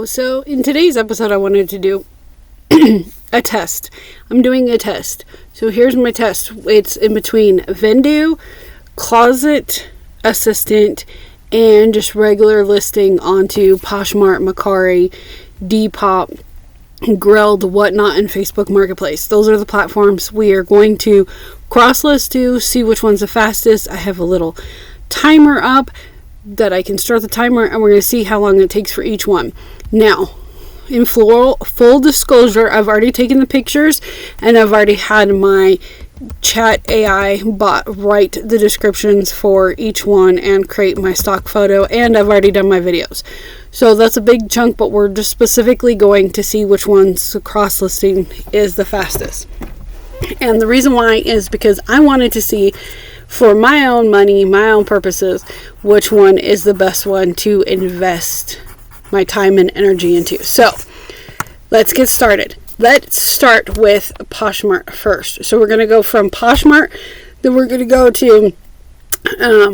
Hello. So in today's episode I wanted to do a test. I'm doing a test. So here's my test. It's in between Vendoo, Closet Assistant, and just regular listing onto Poshmark, Mercari, Depop, Grilled, Whatnot, and Facebook Marketplace. Those are the platforms we are going to cross-list to, see which one's the fastest. I have a little timer up that I can start the timer, and we're going to see how long it takes for each one. Now, in full disclosure, I've already taken the pictures, and I've already had my chat AI bot write the descriptions for each one and create my stock photo, and I've already done my videos. So that's a big chunk, but we're just specifically going to see which one's cross-listing is the fastest. And the reason why is because I wanted to see, for my own money, my own purposes, which one is the best one to invest my time and energy into. So let's get started. Let's start with Poshmark first. So we're going to go from Poshmark, then we're going to go to,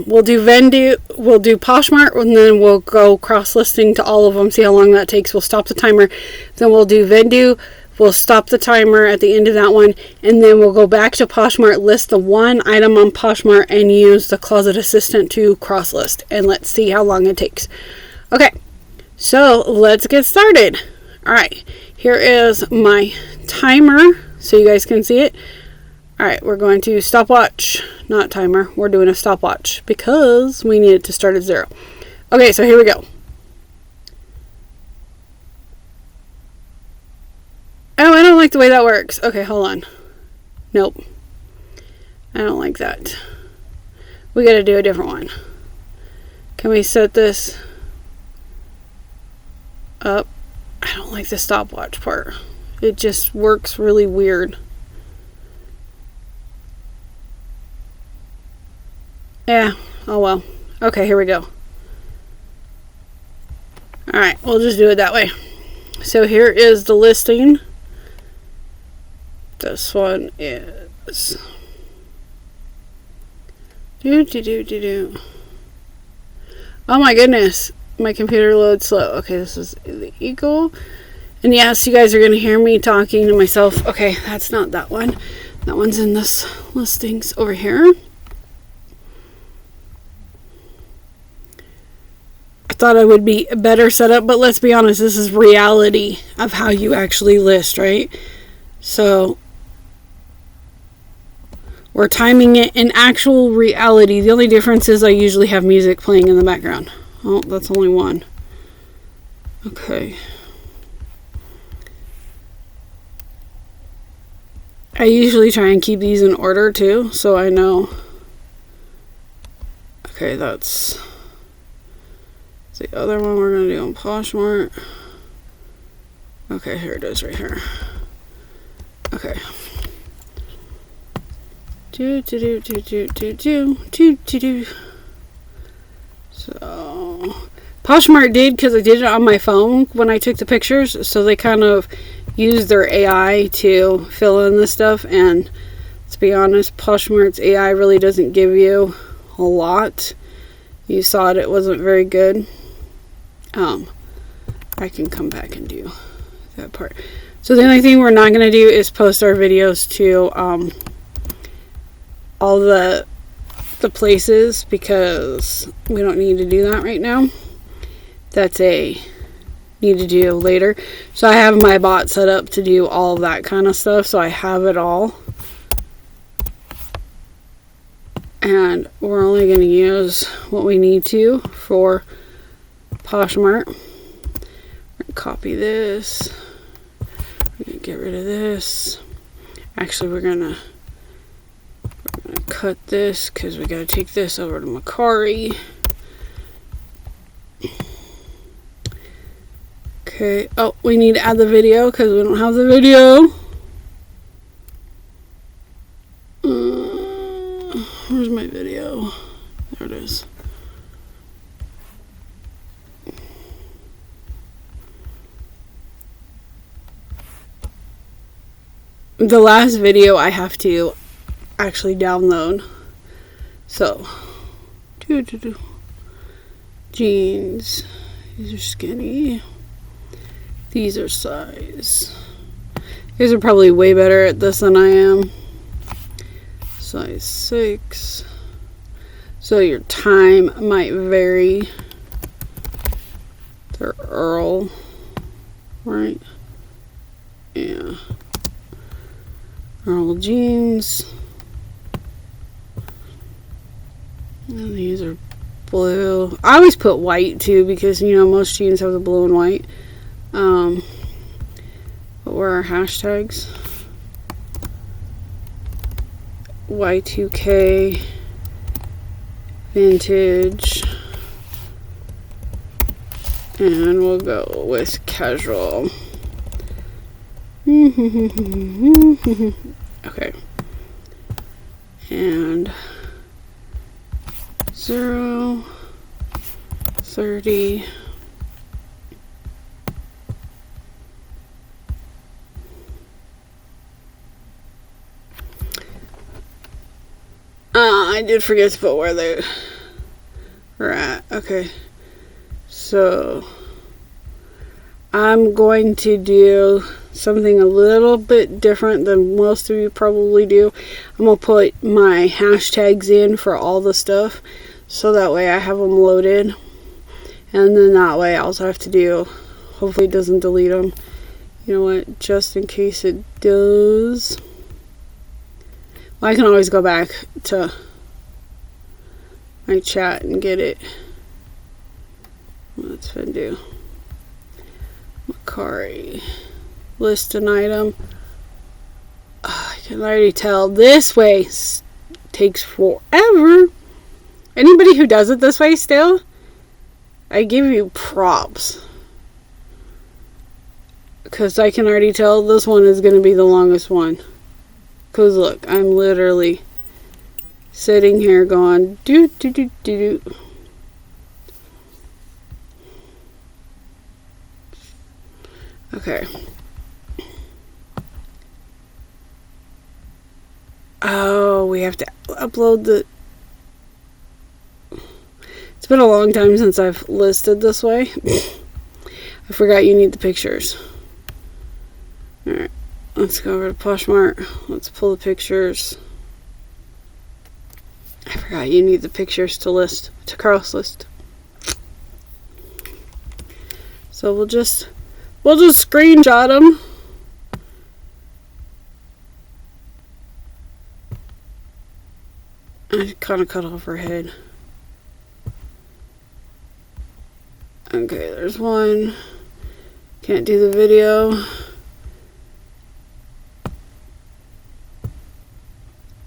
we'll do Vendoo, we'll do Poshmark, and then we'll go cross-listing to all of them, see how long that takes. We'll stop the timer. Then we'll do Vendoo. We'll stop the timer at the end of that one, and then we'll go back to Poshmark, list the one item on Poshmark, and use the Closet Assistant to cross-list. And let's see how long it takes. Okay, so let's get started. Alright, here is my timer, so you guys can see it. Alright, we're going to stopwatch, not timer. We're doing a stopwatch because we need it to start at 0. Okay, so here we go. Oh, I don't like the way that works. Okay, hold on. Nope. I don't like that. We gotta do a different one. Can we set this up? I don't like the stopwatch part. It just works really weird. Yeah, oh well. Okay, here we go. Alright, we'll just do it that way. So here is the listing. This one is oh my goodness, my computer loads slow. Okay, this is the Eagle, and yes, you guys are gonna hear me talking to myself. Okay, that's not that one. That one's in this listings over here. I thought I would be better set up, but let's be honest, this is reality of how you actually list, right? So we're timing it in actual reality. The only difference is I usually have music playing in the background. Oh, that's only one. Okay. I usually try and keep these in order too, so I know. Okay, that's the other one we're going to do on Poshmark. Okay, here it is right here. Okay. So Poshmark did, because I did it on my phone when I took the pictures, so they kind of used their AI to fill in the stuff, and to be honest, Poshmark's AI really doesn't give you a lot. You saw it wasn't very good. I can come back and do that part. So the only thing we're not going to do is post our videos to all the places, because we don't need to do that right now. That's a need to do later. So I have my bot set up to do all of that kind of stuff, so I have it all. And we're only going to use what we need to for Poshmark. We're going to copy this. We're going to get rid of this. Actually, we're going to cut this because we got to take this over to Mercari. Okay. Oh, we need to add the video because we don't have the video. Where's my video? There it is. The last video I have to actually download. So, jeans. These are skinny. These are size. You guys are probably way better at this than I am. Size 6. So your time might vary. They're Earl, right? Yeah. Earl jeans. And these are blue. I always put white too because, you know, most jeans have the blue and white. What were our hashtags? Y2K, vintage, and we'll go with casual. Okay. And 0, 30. I did forget to put where they were at. Okay. So I'm going to do something a little bit different than most of you probably do. I'm going to put my hashtags in for all the stuff so that way I have them loaded. And then that way I also have to do, hopefully it doesn't delete them. You know what? Just in case it does. Well, I can always go back to my chat and get it. Let's Vendoo. Mercari. List an item. Oh, I can already tell. This way takes forever. Anybody who does it this way still, I give you props. Because I can already tell this one is going to be the longest one. Because look, I'm literally sitting here going do do do do do. Okay. Oh, we have to upload the... It's been a long time since I've listed this way. I forgot you need the pictures. Alright. Let's go over to Poshmark. Let's pull the pictures. I forgot you need the pictures to list, to cross list. So we'll just screenshot them. I kind of cut off her head. Okay, there's one. Can't do the video.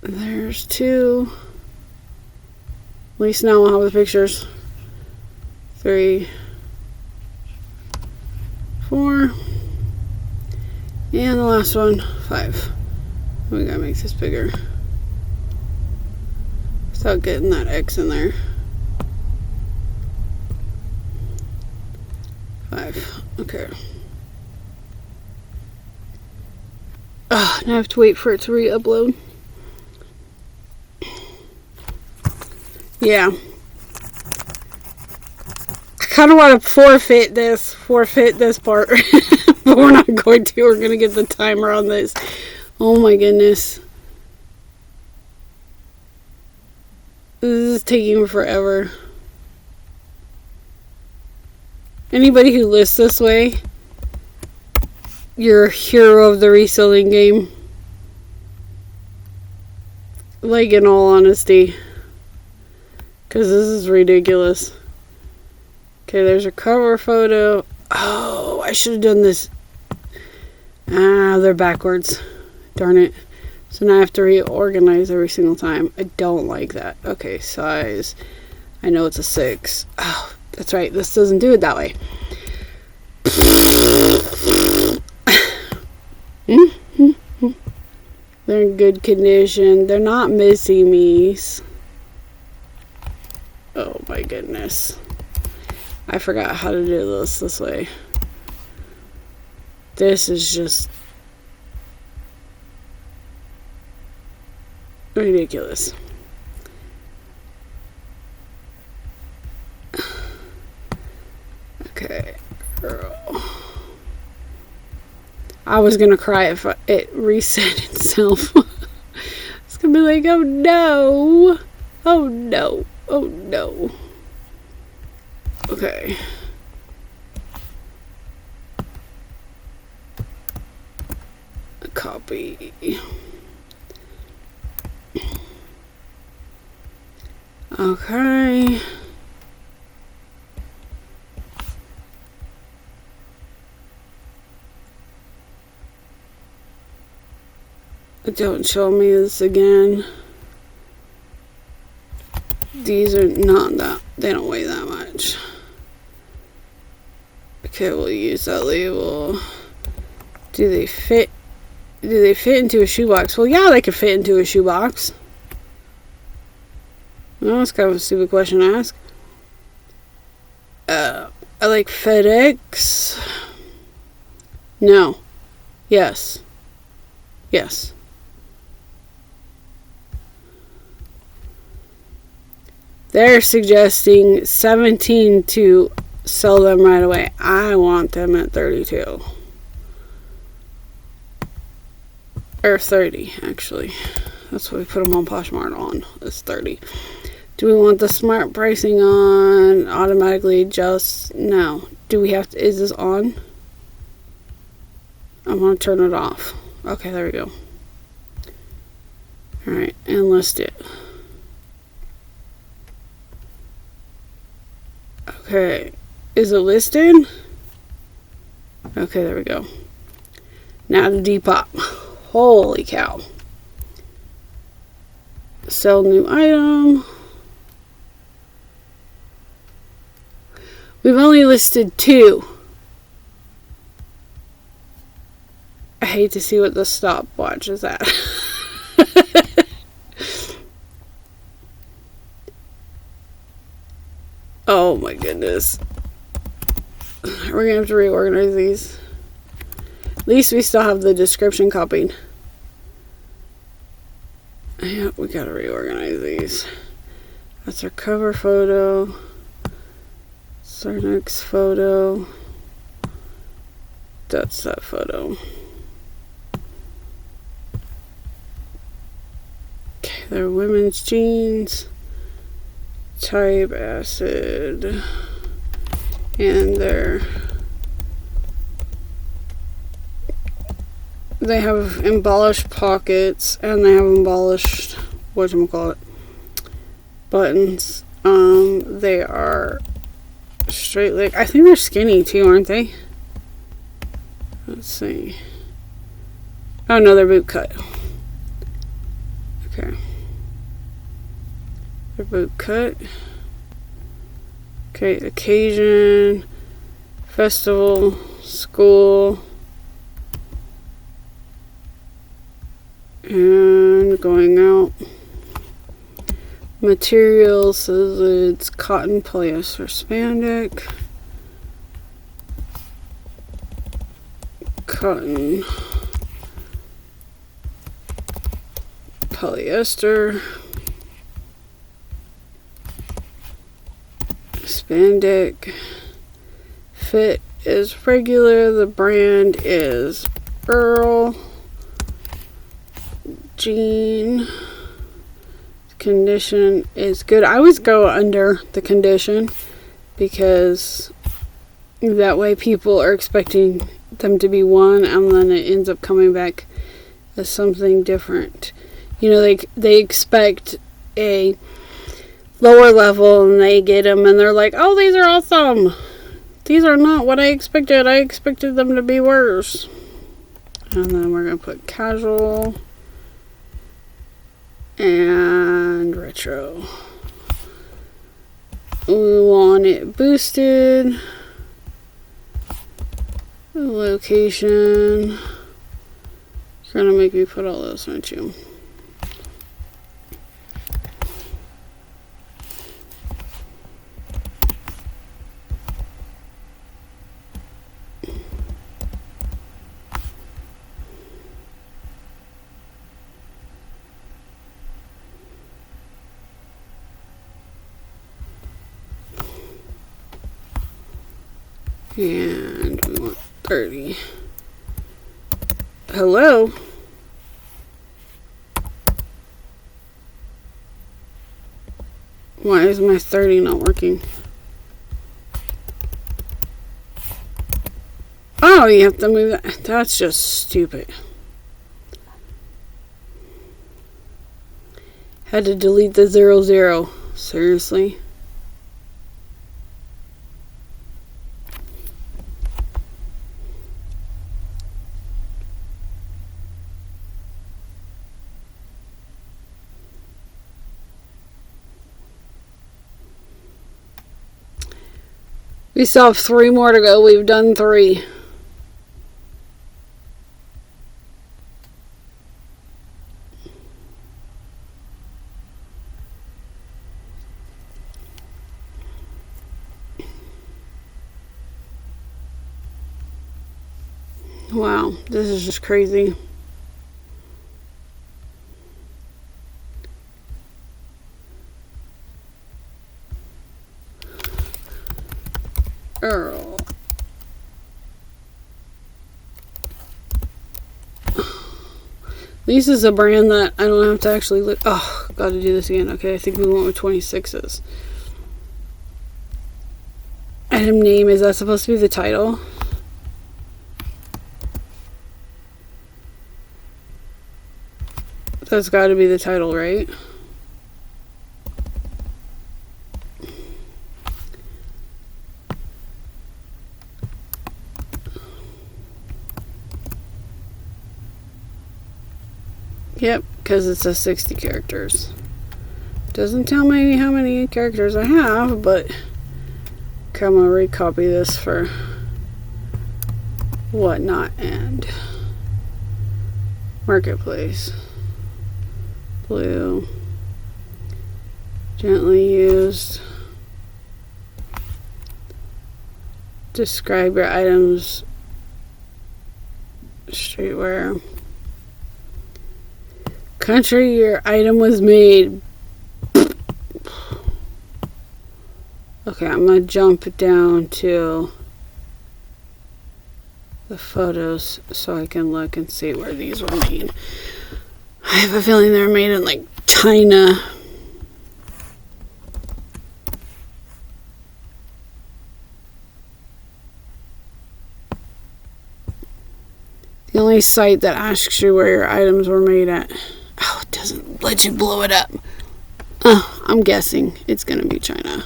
There's 2. At least now we'll have the pictures. 3, 4. And the last one, 5. We gotta make this bigger. Without getting that X in there. 5. Okay. Now I have to wait for it to re-upload. Yeah. I kind of want to forfeit this part. But we're not going to. We're going to get the timer on this. Oh my goodness. This is taking forever. Anybody who lists this way, you're a hero of the reselling game. Like, in all honesty. Because this is ridiculous. Okay, there's a cover photo. Oh, I should have done this. They're backwards. Darn it. So now I have to reorganize every single time. I don't like that. Okay, size. I know it's a 6. Oh, that's right. This doesn't do it that way. They're in good condition. They're not missy me's. Oh my goodness. I forgot how to do this way. This is just ridiculous. Okay. Girl. I was gonna cry if it reset itself. It's gonna be like, oh no, oh no, oh no. Okay. Copy. Okay. Don't show me this again. These are not that, they don't weigh that much. Okay, we'll use that label. Do they fit into a shoebox? Well, yeah, they could fit into a shoebox. Well, that's kind of a stupid question to ask. I like FedEx. No. Yes. Yes. They're suggesting 17 to sell them right away. I want them at 32. Or 30, actually. That's what we put them on Poshmark on. It's 30. Do we want the smart pricing on? Automatically adjust? No. Do we have to? Is this on? I'm going to turn it off. Okay, there we go. Alright, and list it. Okay. Is it listed? Okay, there we go. Now the Depop. Holy cow. Sell new item. We've only listed 2. I hate to see what the stopwatch is at. Oh my goodness. We're going to have to reorganize these. At least we still have the description copied. Yeah, we got to reorganize these. That's our cover photo. That's our next photo. That's that photo. Okay, they're women's jeans. Type acid. And they have embellished pockets and they have embellished whatchamacallit buttons. They are straight leg. I think they're skinny too, aren't they? Let's see. Oh no, they're boot cut. Okay. They're boot cut. Okay, occasion, festival, school, and going out. Material says it's cotton, polyester, spandex. Cotton, polyester, spandex. Fit is regular. The brand is Earl. Jean. Condition is good. I always go under the condition because that way people are expecting them to be one and then it ends up coming back as something different. You know, they expect a lower level and they get them and they're like, oh, these are awesome. These are not what I expected. I expected them to be worse. And then we're going to put casual and retro. We want it boosted. Location. You're gonna make me put all those, aren't you? And we want 30. Hello? Why is my 30 not working? Oh, you have to move that. That's just stupid. Had to delete the 00. Seriously? We still have 3 more to go. We've done 3. Wow, this is just crazy. Earl. At least it's a brand that I don't have to actually look. Oh, gotta do this again. Okay, I think we went with 26s. Item name, is that supposed to be the title? That's gotta be the title, right? Yep, because it says 60 characters. Doesn't tell me how many characters I have, but okay, I'm gonna recopy this for whatnot and marketplace. Blue. Gently used. Describe your items. Streetwear. Country your item was made. Okay, I'm gonna jump down to the photos so I can look and see where these were made. I have a feeling they were made in like China. The only site that asks you where your items were made at. Oh, it doesn't let you blow it up. I'm guessing it's gonna be China.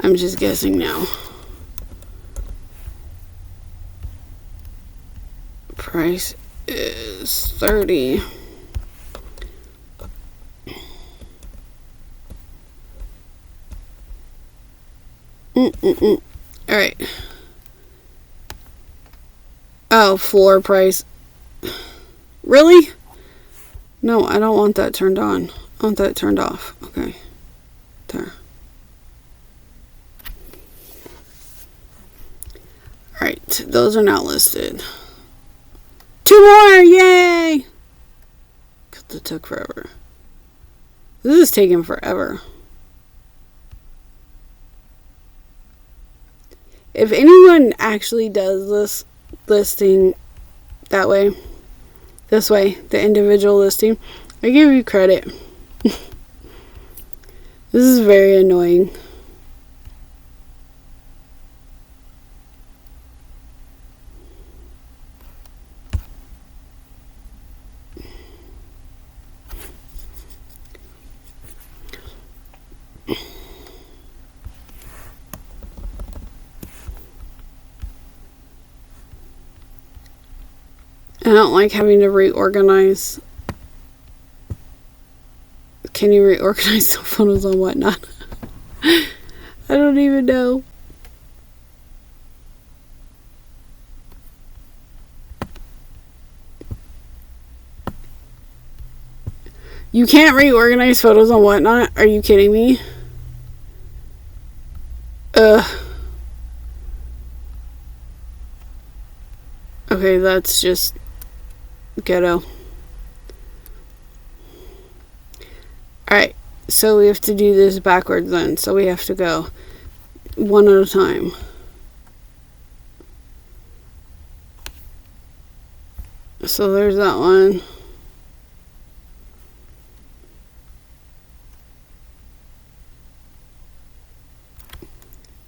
I'm just guessing now. Price is 30. Alright. Oh, floor price. Really? No, I don't want that turned on. I want that turned off. Okay. There. Alright, those are not listed. 2 more! Yay! Because it took forever. This is taking forever. If anyone actually does this listing that way, this way, the individual listing, I give you credit. This is very annoying. I don't like having to reorganize. Can you reorganize the photos on whatnot? I don't even know. You can't reorganize photos on whatnot? Are you kidding me? Okay, that's just ghetto. Alright, So we have to do this backwards then. So we have to go one at a time. So there's that one.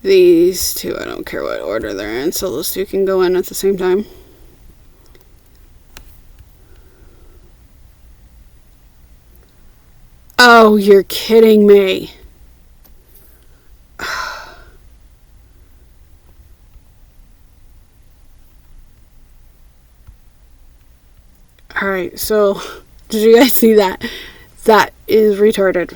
These two, I don't care what order they're in, so those two can go in at the same time. Oh, you're kidding me. Alright, so did you guys see that? That is retarded.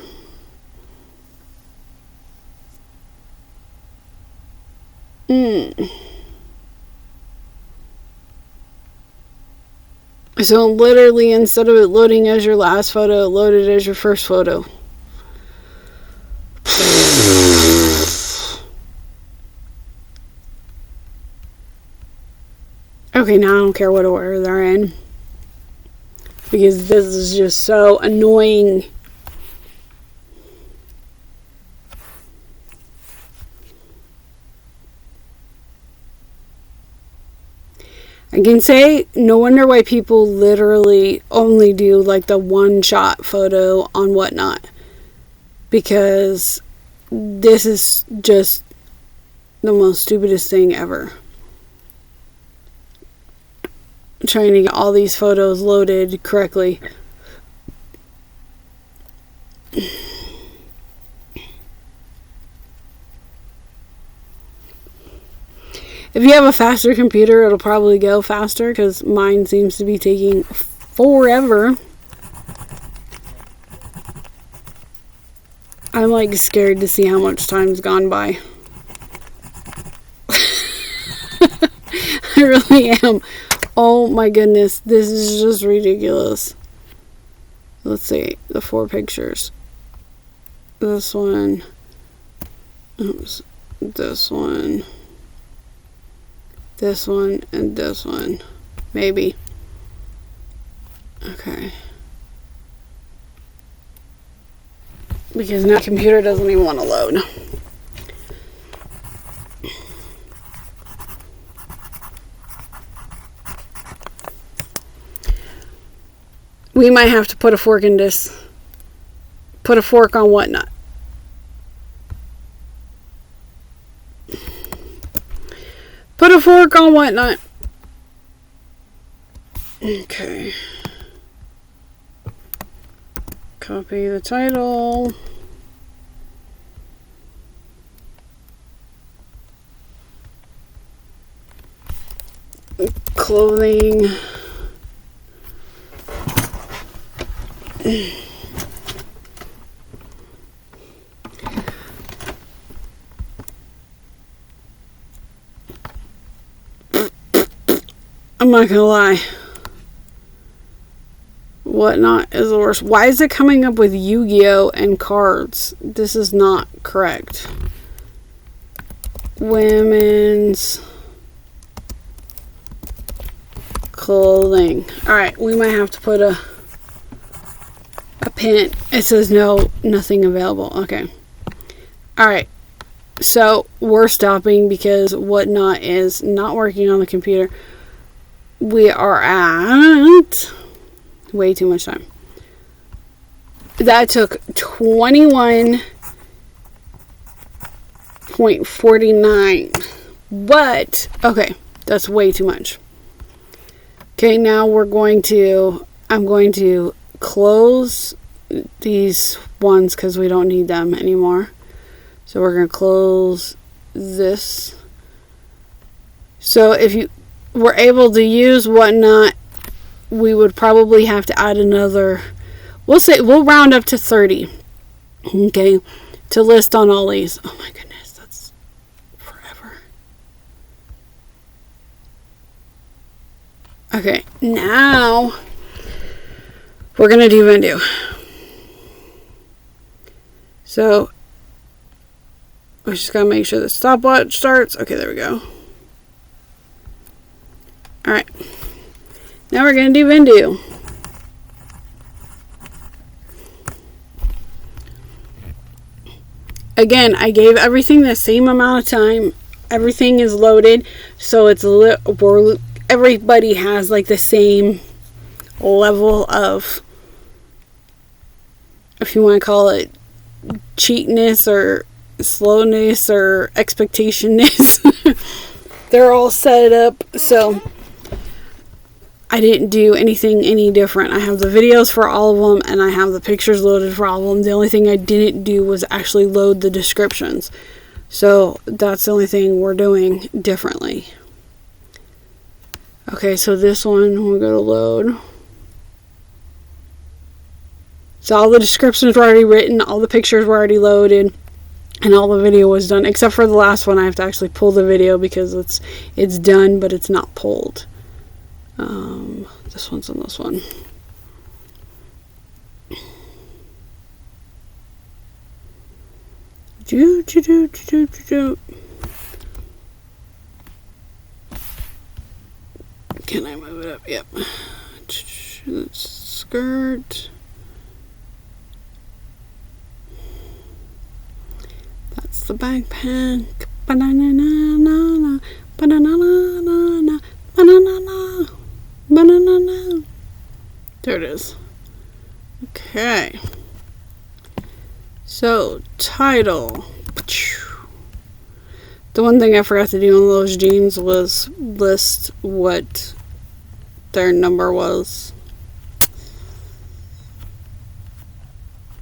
So literally, instead of it loading as your last photo, it loaded as your first photo. Okay, now I don't care what order they're in, because this is just so annoying. I can say no wonder why people literally only do like the one shot photo on Whatnot, because this is just the most stupidest thing ever. Trying to get all these photos loaded correctly. If you have a faster computer, it'll probably go faster, because mine seems to be taking forever. I'm like scared to see how much time's gone by. I really am. Oh my goodness, this is just ridiculous. Let's see, the 4 pictures. This one. Oops. This one. This one and this one. Maybe. Okay. Because now the computer doesn't even want to load. We might have to put a fork in this. Put a fork on Whatnot. Put a fork on Whatnot. Okay. Copy the title. Clothing. I'm not gonna lie. Whatnot is the worst. Why is it coming up with Yu-Gi-Oh and cards? This is not correct. Women's clothing. Alright, we might have to put a pin. It says no, nothing available. Okay. Alright. So we're stopping because Whatnot is not working on the computer. We are at way too much time. That took 21.49. But, okay, that's way too much. Okay, now I'm going to close these ones because we don't need them anymore. So we're going to close this. So if you were able to use Whatnot, we would probably have to add another, we'll round up to 30, okay, to list on all these. Oh my goodness, that's forever. Okay, now we're gonna do Vendoo. So we just gotta make sure the stopwatch starts. Okay, there we go. Alright, now we're going to do Vendoo. again, I gave everything the same amount of time. Everything is loaded, so it's everybody has like the same level of, if you want to call it, cheatness or slowness or expectationness. They're all set up, so I didn't do anything any different. I have the videos for all of them, and I have the pictures loaded for all of them. The only thing I didn't do was actually load the descriptions. So that's the only thing we're doing differently. Okay, so this one we're going to load. So all the descriptions were already written, all the pictures were already loaded, and all the video was done. Except for the last one, I have to actually pull the video because it's done, but it's not pulled. This one's on this one. Can I move it up? Yep. Skirt. That's the backpack. Banana, banana, banana, banana. There it is. Okay. So, title. The one thing I forgot to do on those jeans was list what their number was.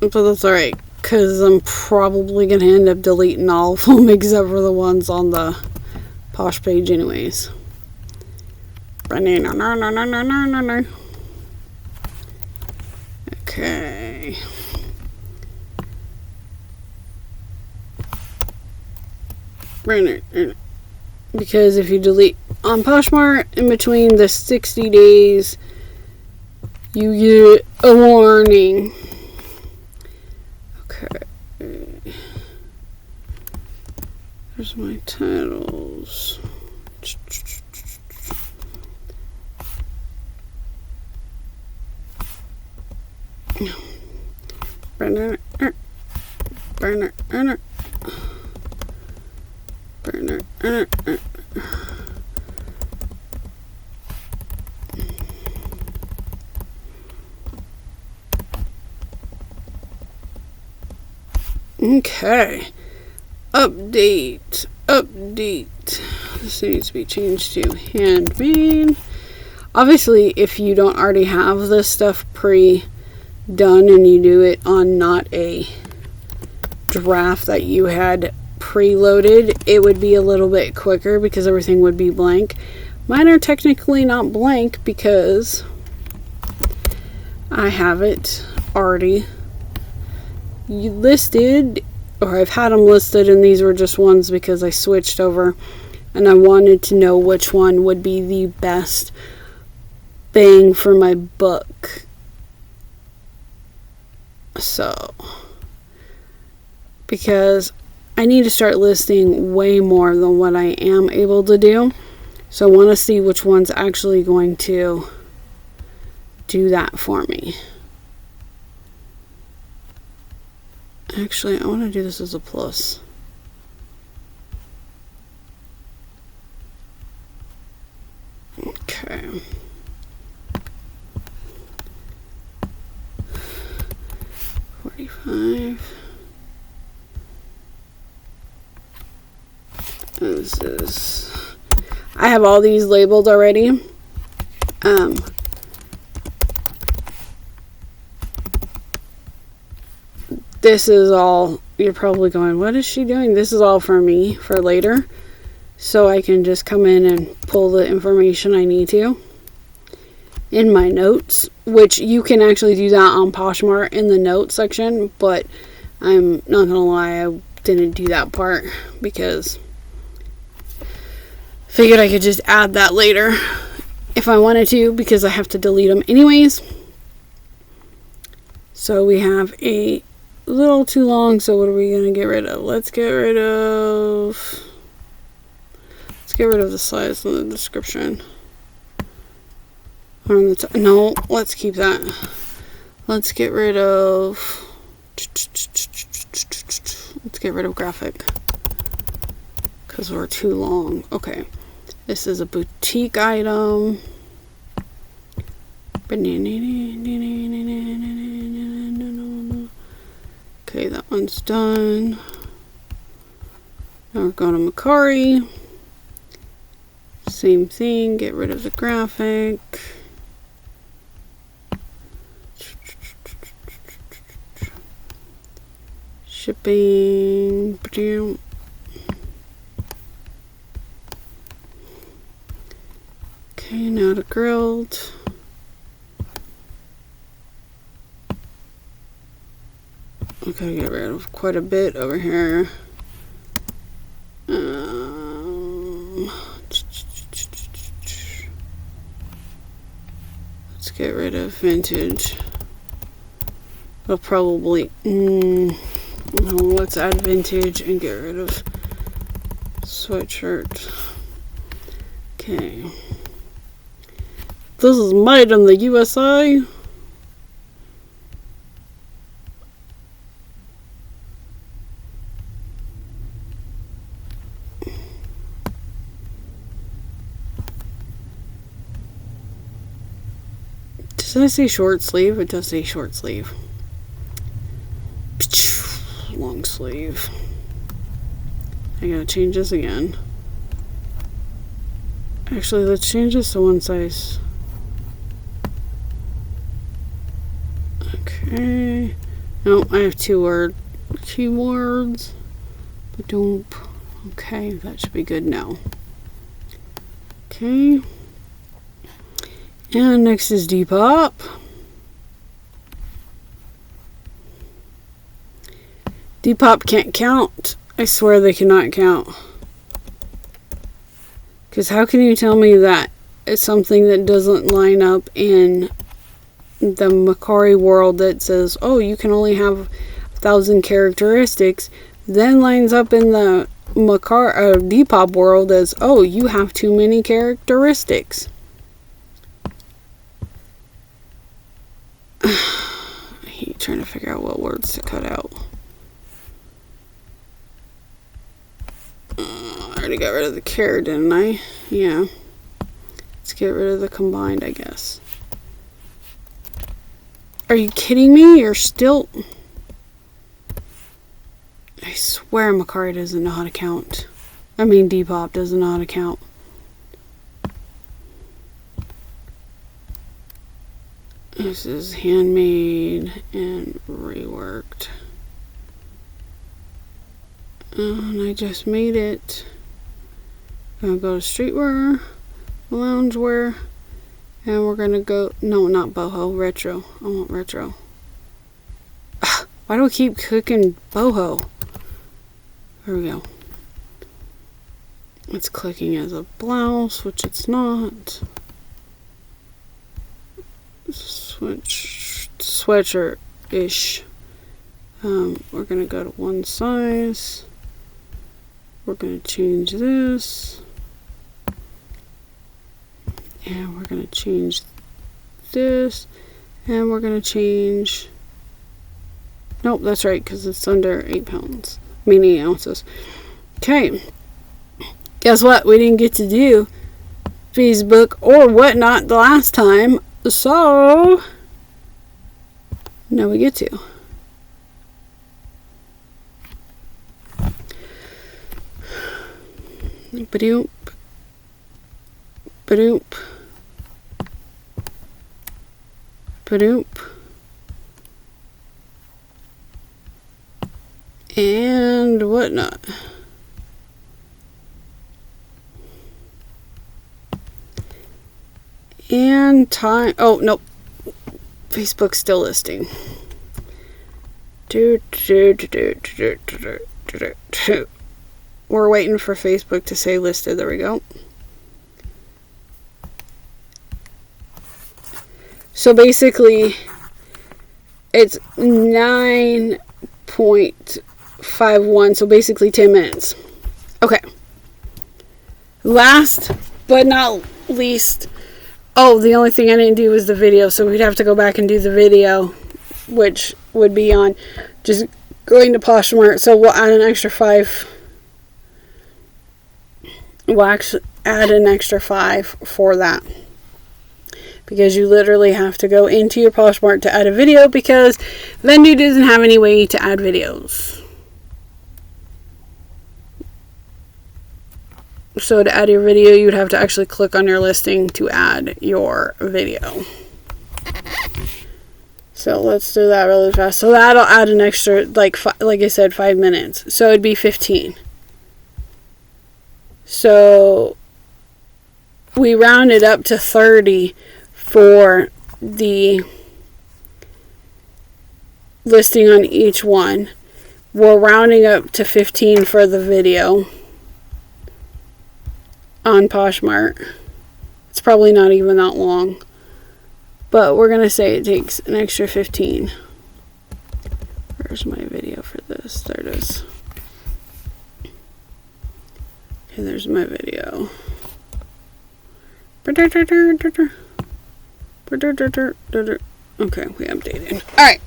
But that's alright, because I'm probably going to end up deleting all of them except for the ones on the Posh page anyways. Okay. Because if you delete on Poshmark in between the 60 days, you get a warning. Okay. There's my titles. Burner. Okay. Update. This needs to be changed to handmade. Obviously, if you don't already have this stuff pre-done and you do it on not a draft that you had preloaded, it would be a little bit quicker because everything would be blank. Mine are technically not blank because I have it already listed, or I've had them listed, and these were just ones because I switched over and I wanted to know which one would be the best bang for my buck. So, because I need to start listing way more than what I am able to do. So I want to see which one's actually going to do that for me. Actually, I want to do this as a plus. Okay. $45. This is, I have all these labeled already. This is all, you're probably going, what is she doing? This is all for me for later, so I can just come in and pull the information I need to in my notes, which you can actually do that on Poshmark in the notes section, but I'm not gonna lie, I didn't do that part because figured I could just add that later if I wanted to, because I have to delete them anyways. So we have a little too long, so what are we going to get rid of? Let's get rid of the size and the description. On the no, let's keep that. Let's get rid of Let's get rid of graphic. Because we're too long. Okay. This is a boutique item. Okay, that one's done. Now we're going to Mercari. Same thing, get rid of the graphic. Shipping. Okay, now the grilled. Okay, get rid of quite a bit over here. Let's get rid of vintage. I'll probably let's add vintage and get rid of sweatshirt. Okay. This is made in the USA. Does I say short sleeve? It does say short sleeve. Long sleeve. I gotta change this again. Actually, let's change this to one size. Okay. No, I have two keywords. Okay, that should be good now. Okay. And next is Depop. Depop can't count. I swear they cannot count. Because how can you tell me that it's something that doesn't line up in the Mercari world that says, oh, you can only have 1,000 characteristics, then lines up in the Depop world as, oh, you have too many characteristics. I hate trying to figure out what words to cut out. I already got rid of the care, didn't I? Yeah. Let's get rid of the combined, I guess. Are you kidding me? You're still... I swear Mercari doesn't know how to count. I mean, Depop doesn't know how to count. This is handmade and reworked. And I just made it. I'm gonna go to streetwear, loungewear, and we're gonna go, no, not boho, retro. I want retro. Ugh, why do I keep clicking boho? There we go. It's clicking as a blouse, which it's not. Sweatshirt-ish. We're gonna go to one size. We're gonna change this. And we're gonna change this. And we're gonna change... Nope, that's right, because it's under 8 pounds. I mean 8 ounces. Okay. Guess what? We didn't get to do Facebook or whatnot the last time. So, now we get to. Ba-doop. Ba-doop. Ba-doop. And whatnot. And time. Oh, nope. Facebook's still listing. We're waiting for Facebook to say listed. There we go. So basically, it's 9.51. So basically 10 minutes. Okay. Last but not least. Oh, the only thing I didn't do was the video, so we'd have to go back and do the video, which would be on just going to Poshmark, so we'll add an extra 5. We'll actually add an extra 5 for that. Because you literally have to go into your Poshmark to add a video, because Vendoo doesn't have any way to add videos. So to add your video, you'd have to actually click on your listing to add your video. So let's do that really fast. So that'll add an extra, like I said, 5 minutes. So it'd be 15. So we rounded up to 30 for the listing on each one. We're rounding up to 15 for the video on Poshmark. It's probably not even that long, but we're gonna say it takes an extra 15. Where's my video for this? There it is. Okay, there's my video. Okay, we updated. Alright.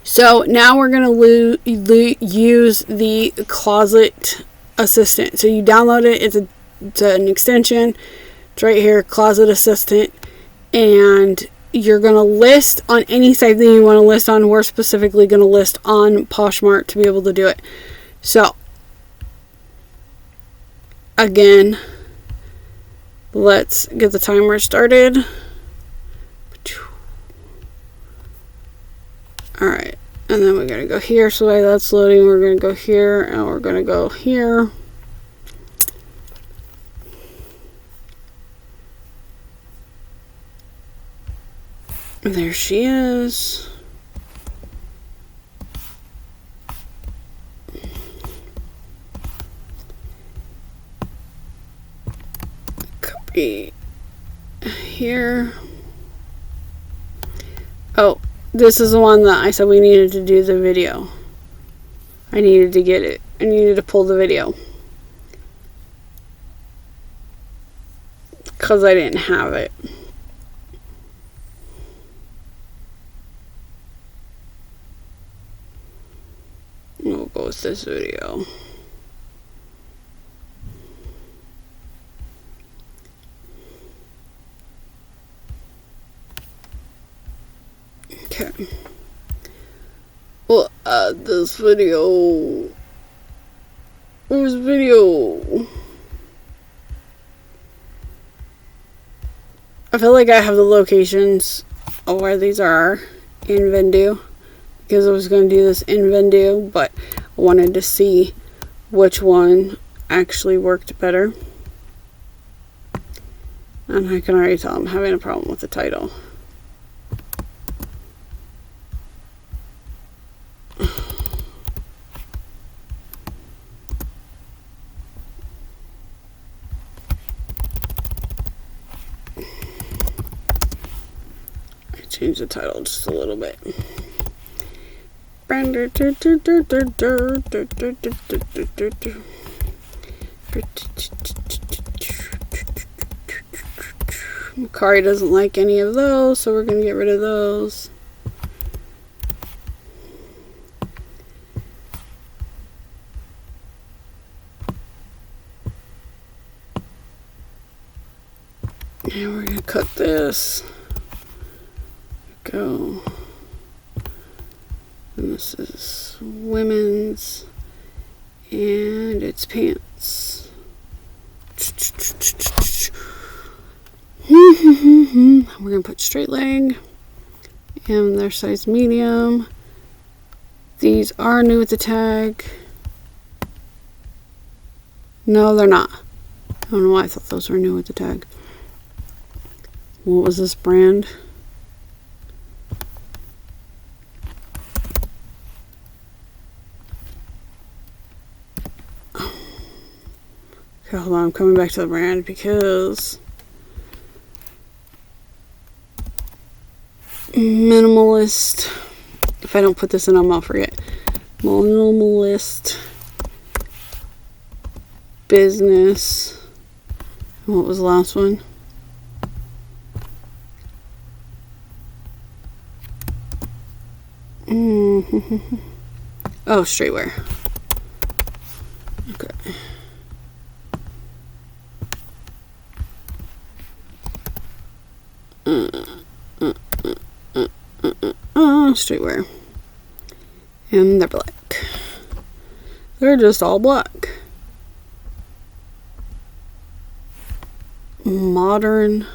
So now we're going to use the Closet Assistant. So you download it. It's an extension. It's right here, Closet Assistant. And you're going to list on any site that you want to list on. We're specifically going to list on Poshmark to be able to do it. So, again, let's get the timer started. Alright, and then we're going to go here. So while that's loading, we're going to go here, and we're going to go here. And there she is. Copy here. Oh, this is the one that I said we needed to do the video. I needed to get it. I needed to pull the video. Because I didn't have it. We'll go with this video. Okay. We'll add this video. Where's video? I feel like I have the locations of where these are in Vendoo, because I was going to do this in Vendoo, but I wanted to see which one actually worked better. And I can already tell I'm having a problem with the title. Change the title just a little bit. Mercari doesn't like any of those, so we're going to get rid of those. And we're going to cut this. Go. And this is women's, and it's pants. We're going to put straight leg, and their size medium. These are new with the tag. No, they're not. I don't know why I thought those were new with the tag. What was this brand? Okay, hold on, I'm coming back to the brand because minimalist. If I don't put this in, I'll forget. Minimalist business. What was the last one? Oh, streetwear. Okay. Streetwear. And they're black. They're just all black. Modern.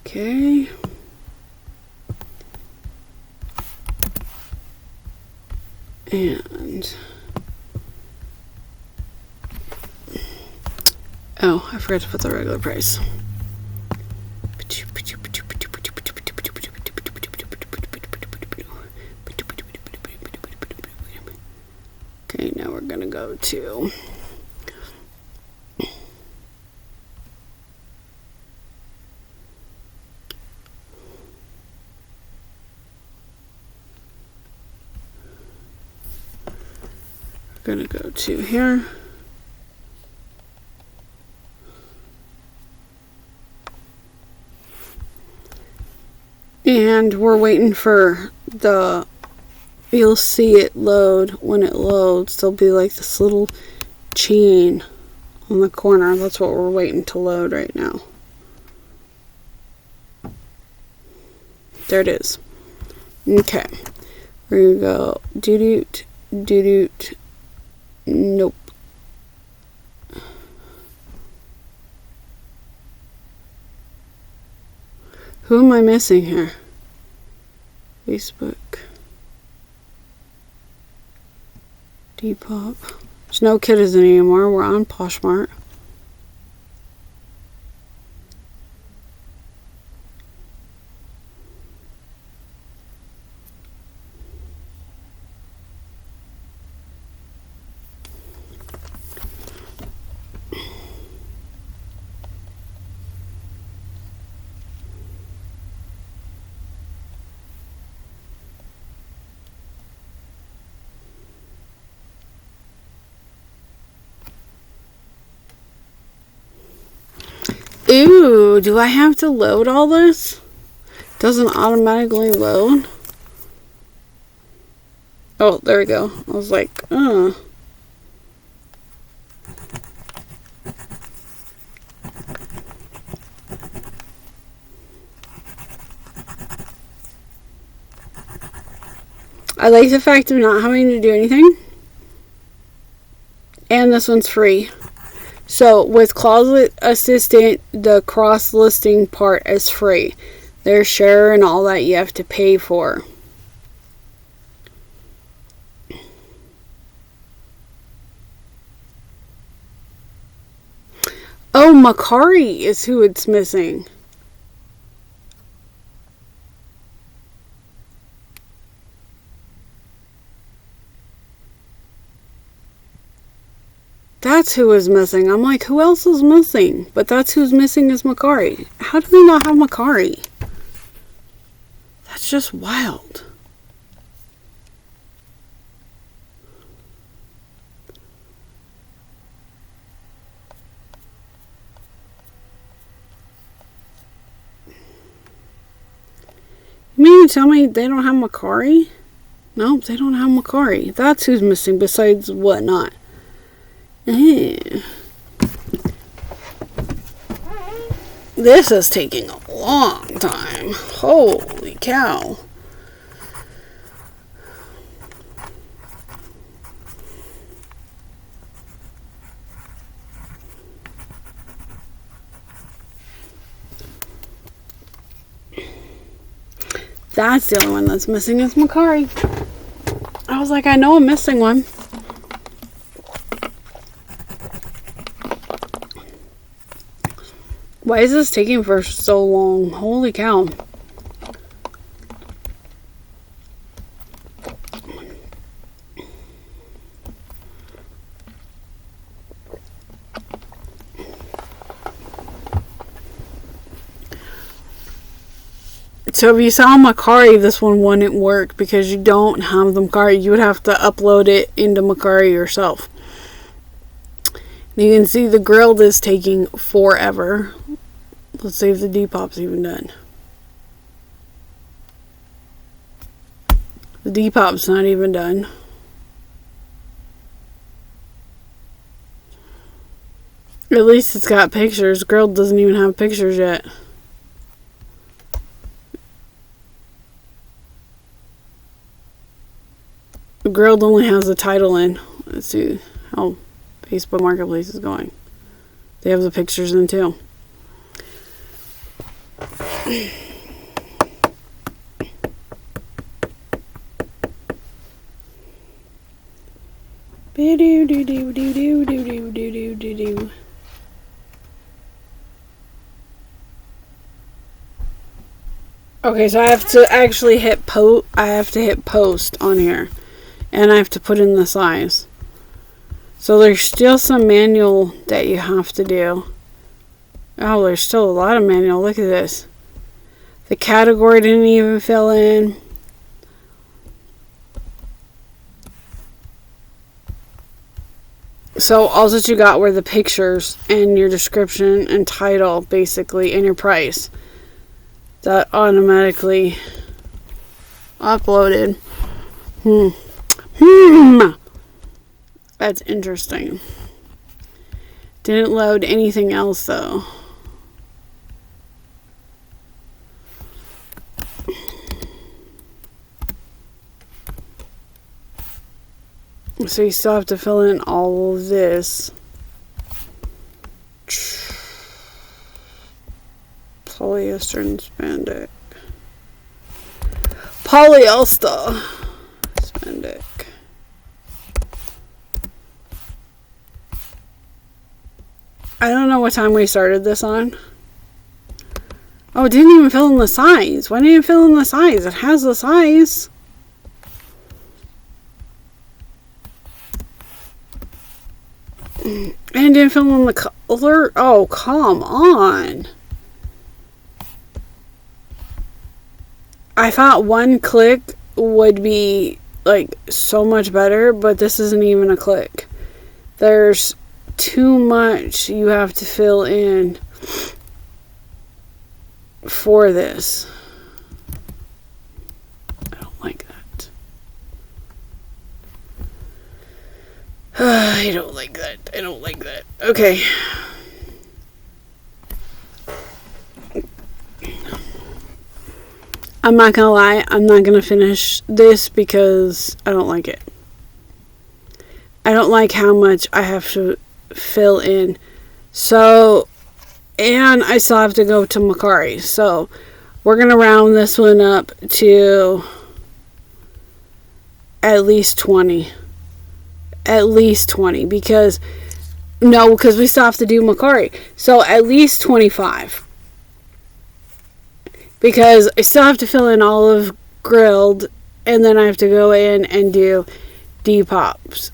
Okay. And oh, I forgot to put the regular price. Okay, now we're gonna go to here. And we're waiting for the, you'll see it load. When it loads, there'll be like this little chain on the corner. That's what we're waiting to load right now. There it is. Okay. We're gonna go doo-doot, doo-doot. Nope. Who am I missing here? Facebook. Depop. There's no Kiddies anymore. We're on Poshmark. Ooh, do I have to load all this? Doesn't automatically load? Oh, there we go. I was like, I like the fact of not having to do anything. And this one's free. So with Closet Assistant, the cross-listing part is free. There's share and all that you have to pay for. Oh, Mercari is who it's missing. That's who is missing. I'm like, who else is missing? But that's who's missing is Mercari. How do they not have Mercari? That's just wild. You mean to tell me they don't have Mercari? Nope, they don't have Mercari. That's who's missing besides Whatnot. This is taking a long time. Holy cow. That's the only one that's missing is Mercari. I was like, I know I'm missing one. Why is this taking for so long? Holy cow. So if you saw Mercari, this one wouldn't work because you don't have the Mercari. You would have to upload it into Mercari yourself. You can see the grilled is taking forever. Let's see if the Depop's even done. The Depop's not even done. At least it's got pictures. Grilled doesn't even have pictures yet. Grilled only has the title in. Let's see how Facebook Marketplace is going. They have the pictures in too. Okay, so I have to actually hit post on here, and I have to put in the size. So there's still some manual that you have to do. Oh, there's still a lot of manual. Look at this. The category didn't even fill in. So all that you got were the pictures and your description and title, basically, and your price. That automatically uploaded. That's interesting. Didn't load anything else though. So you still have to fill in all of this. Polyester and spandex. Polyester. Spandex. I don't know what time we started this on. Oh, it didn't even fill in the size. Why didn't it fill in the size? It has the size. And it didn't fill in the color. Oh, come on. I thought one click would be like so much better, but this isn't even a click. There's too much you have to fill in for this. I don't like that. I don't like that. I don't like that. Okay. I'm not gonna lie, I'm not gonna finish this because I don't like it. I don't like how much I have to fill in. So, and I still have to go to Mercari. So, we're gonna round this one up to at least 20. At least 20 because we still have to do Mercari. So, at least 25. Because I still have to fill in olive grilled, and then I have to go in and do Depops.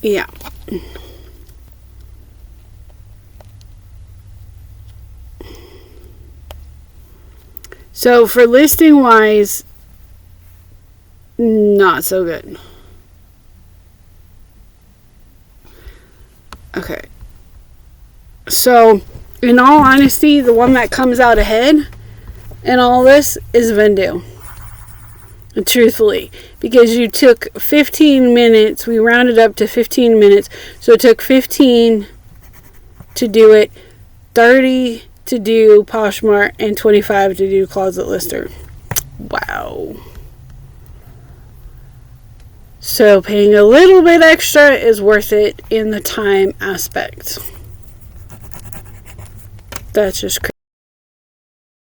Yeah. So for listing wise, not so good. Okay. So, in all honesty, the one that comes out ahead and all this is Vendoo. Truthfully. Because you took 15 minutes. We rounded up to 15 minutes. So it took 15 to do it. 30 to do Poshmark. And 25 to do Closet Lister. Wow. So paying a little bit extra is worth it in the time aspect. That's just crazy.